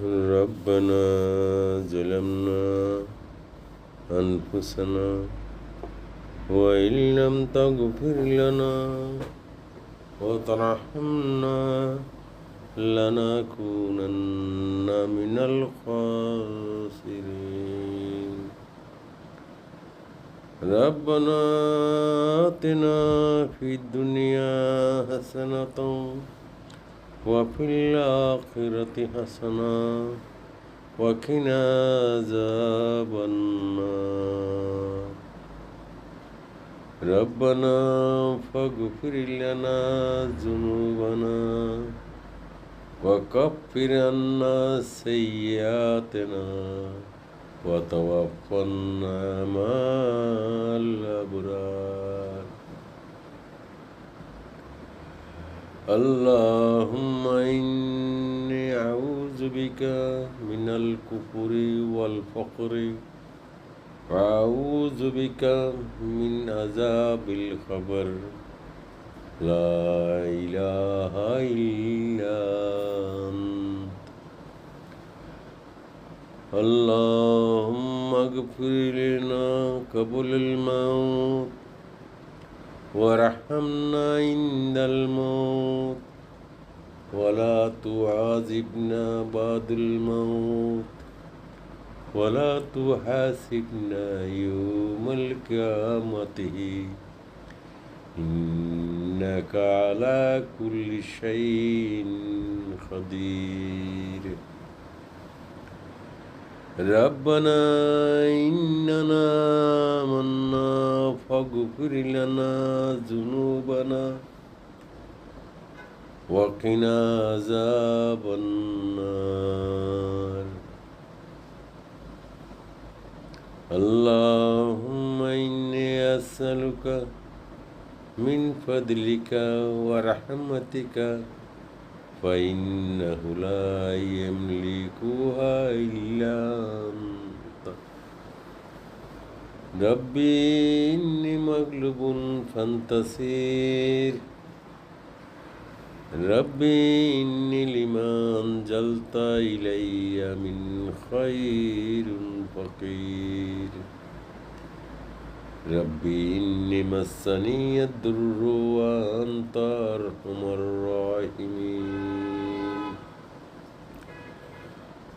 ربنا ظلمنا أنفسنا وإن لم تغفر لنا وترحمنا لنكونن من الخاسرين ربنا آتنا في الدنيا حسنة وفي الآخرة حسنة وقنا عذاب النار ربنا فاغفر لنا ذنوبنا وكفر عنا سيئاتنا وتوفنا مع الأبرار اللهم إني أعوذ بك من الكفر والفقر وأعوذ بك من عذاب القبر لا إله إلا أنت اللهم اغفر لنا قبل الموت وارحمنا عند الموت ولا تعذبنا بعد الموت ولا تحاسبنا يوم القيامة إنك على كل شيء قدير ربنا إننا آمنا فاغفر لنا ذنوبنا وقنا عذاب النار اللهم إني أسألك من فضلك ورحمتك فإنه لا يملكها إلا أنت ربي إني مغلوب فانتصر ربي إني لما أنزلت إلي من خير فقير ربي إني مسني الضر وأنت أرحم الراحمين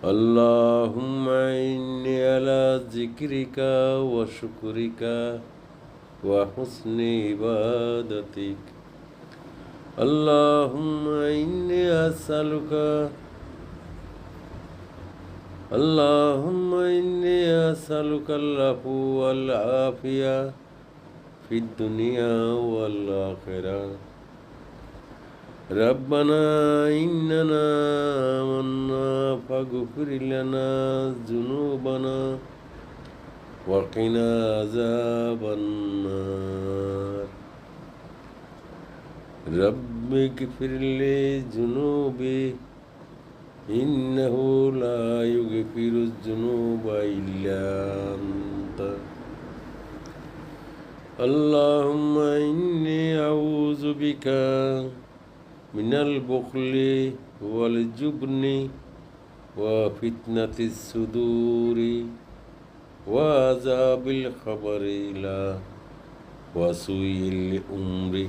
اللهم إني على ذكرك وشكرك وحسن عبادتك اللهم إني أسألك العفو والعافية في الدنيا والآخرة ربنا إننا آمنا فاغفر لنا ذنوبنا وقنا عذاب النار رب اغفر لي ذنوبي إنه لا يغفر الذنوب إلا أنت اللهم إني أعوذ بك من البخل والجبن وفتنة الصدور وعذاب القبر وسوء الأمر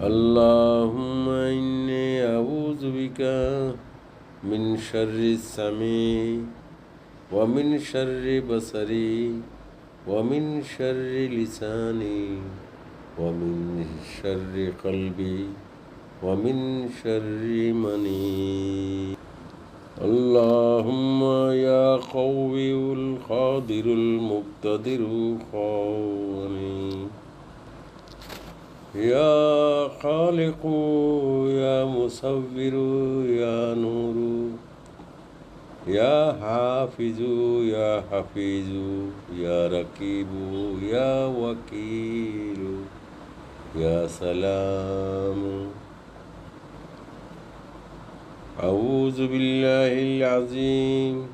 اللهم إني أعوذ بك من شر السمع ومن شر بصري ومن شر لساني ومن شر قلبي ومن شر مني اللهم يا قوي القادر المقتدر قواني يا خالق يا مصور يا نور يا حافظ يا حفيظ يا رقيب يا وكيل يا سلام أعوذ بالله العظيم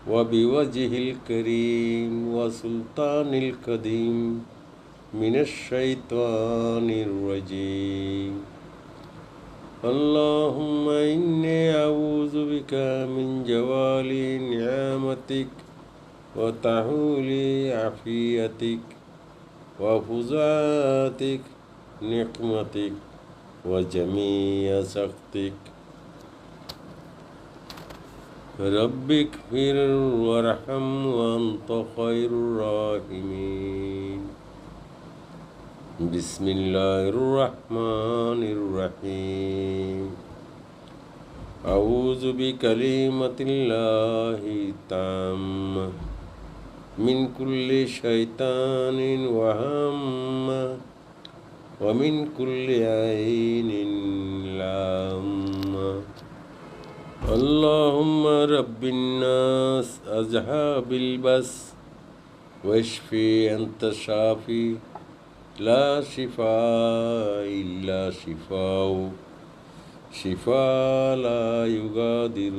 وبوجه الكريم وسلطان القديم من الشيطان الرجيم اللهم إني أعوذ بك من جوال نعمتك وتحول عافيتك وفزعتك نقمتك وجميع سخطك. رب اغفر وارحم وأنت خير الراحمين. بسم الله الرحمن الرحيم. أعوذ بكلمات الله التامة من كل شيطان وهمة ومن كل عين لامة. اللهم رب الناس أذهب البأس واشفي أنت شافي لا شفاء إلا شفاء شفاء لا يغادر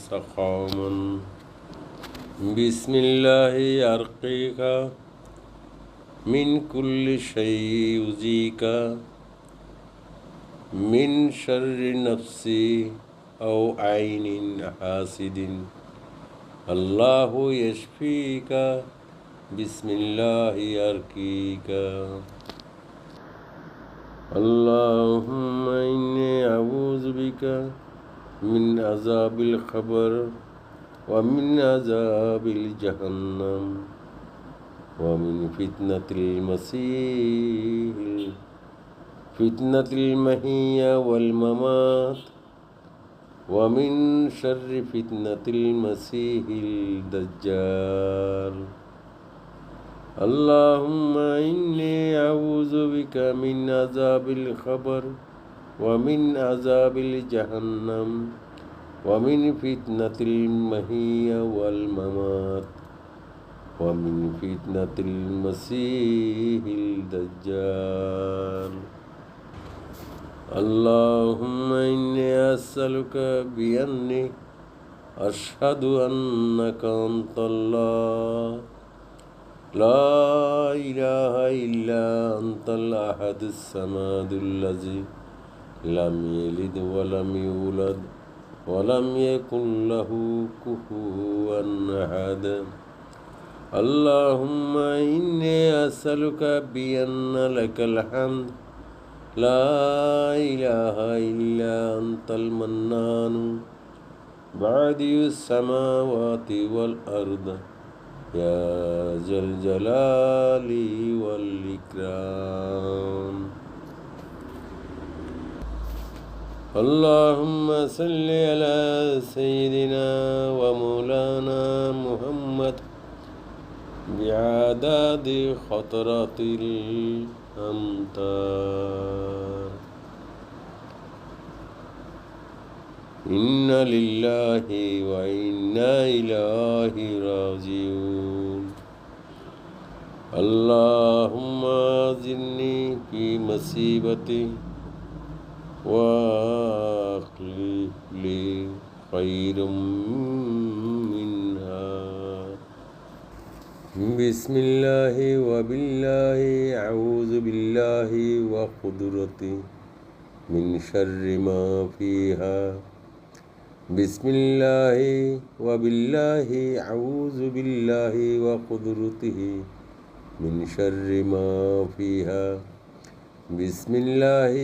سقما. بسم الله أرقيك من كل شيء يؤذيك من شر نفسي أو عين حاسد. الله يشفيك بسم الله أرقيك. اللهم إني أعوذ بك من عذاب القبر ومن عذاب الجهنم ومن فتنة المسيح فتنة المحيا والممات ومن شر فتنة المسيح الدجال. اللهم إني أعوذ بك من عذاب القبر ومن عذاب الجهنم ومن فتنة المحيا والممات ومن فتنة المسيح الدجال. اللهم إني أسألك بأني أشهد أنك أنت الله لا إله إلا أنت الأحد الصمد الذي لم يلد ولم يولد ولم يكن له كفوا أحد. اللهم إني أسألك بأن لك الحمد لا إله إلا أنت المنان بديع السماوات والأرض يا ذا الجلال والإكرام. اللهم صل على سيدنا ومولانا محمد بعدد خطرات الأمطار. إنا لله وإنا إليه راجعون. اللهم أجرني في مصيبتي وأخلف لي خيرا منها. بسم الله وبالله أعوذ بالله وقدرته من شر ما فيها. بسم الله وبالله أعوذ بالله وقدرته من شر ما فيها. بسم الله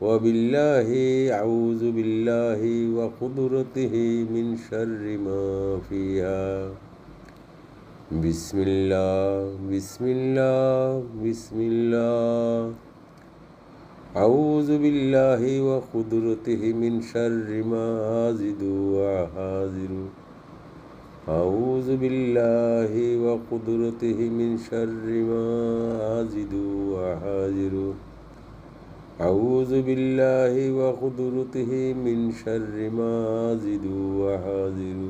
وبالله أعوذ بالله وقدرته من شر ما فيها. بسم الله بسم الله بسم الله أعوذ بالله وقدرته من شر ما أجد وأحاذر. أعوذ بالله وقدرته من شر ما أجد وأحاذر. أعوذ بالله وقدرته من شر ما أجد وأحاذر.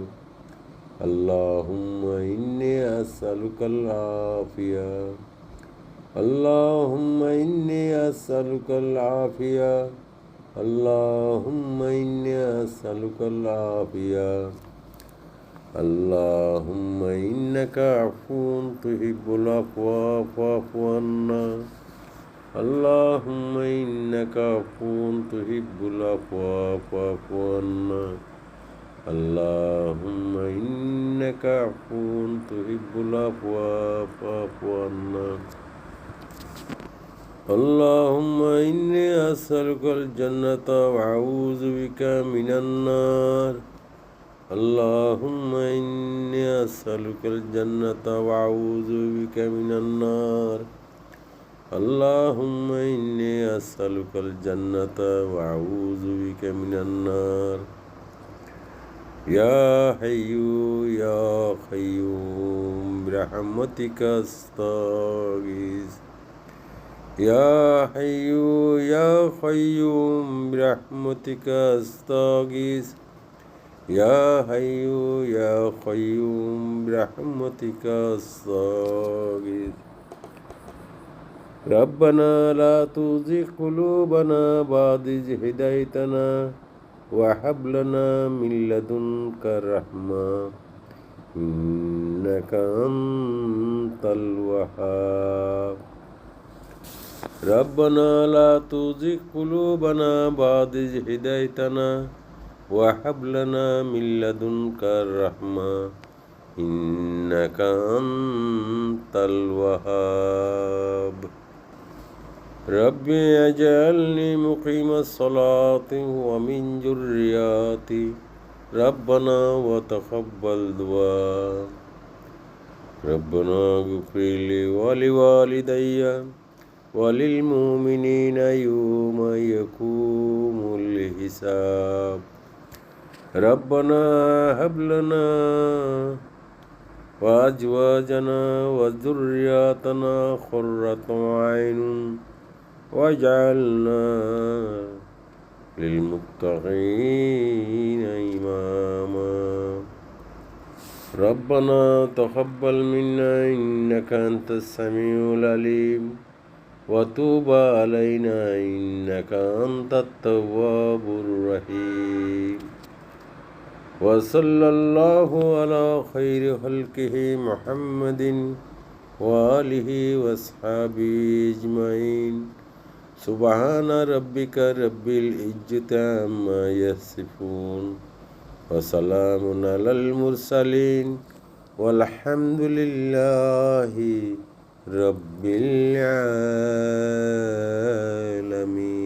اللهم إني أسألك العافية. اللهم إني أسألك العافية. اللهم إني أسألك العافية. اللهم إنك عفو تحب العفو فاعف عنا. اللهم إنك عفو تحب العفو فاعف عنا اللهم إنك عفو تحب العفو فاعف عنا اللهم إني أسألك الجنة وأعوذ بك من النار اللهم إني أسألك الجنة وأعوذ بك من النار اللهم إني أسألك الجنة وأعوذ بك من النار يا حي يا قيوم برحمتك أستغيث يا حي يا قيوم برحمتك أستغيث يا حي يا قيوم برحمتك أستغيث ربنا لا تزغ قلوبنا بعد إذ هديتنا وهب لنا من لدنك رحمة إنك أنت الوهاب ربنا لا تزغ قلوبنا بعد إذ هديتنا وهب لنا من لدنك رحمة إنك أنت الوهاب ربي اجعلني مقيم الصلاة ومن ذرياتي ربنا وتقبل دعاء ربنا اغفر لي ولوالدي وللمؤمنين يوم يقوم الحساب ربنا هب لنا وأزواجنا وذرياتنا قرة أعين واجعلنا للمتقين إماما ربنا تقبل منا إنك أنت السميع العليم وتوب علينا إنك أنت التواب الرحيم وصلى الله على خير خلقه محمد وآله وأصحابه أجمعين سبحان ربك رب العزة عما يصفون وسلام على المرسلين والحمد لله رب العالمين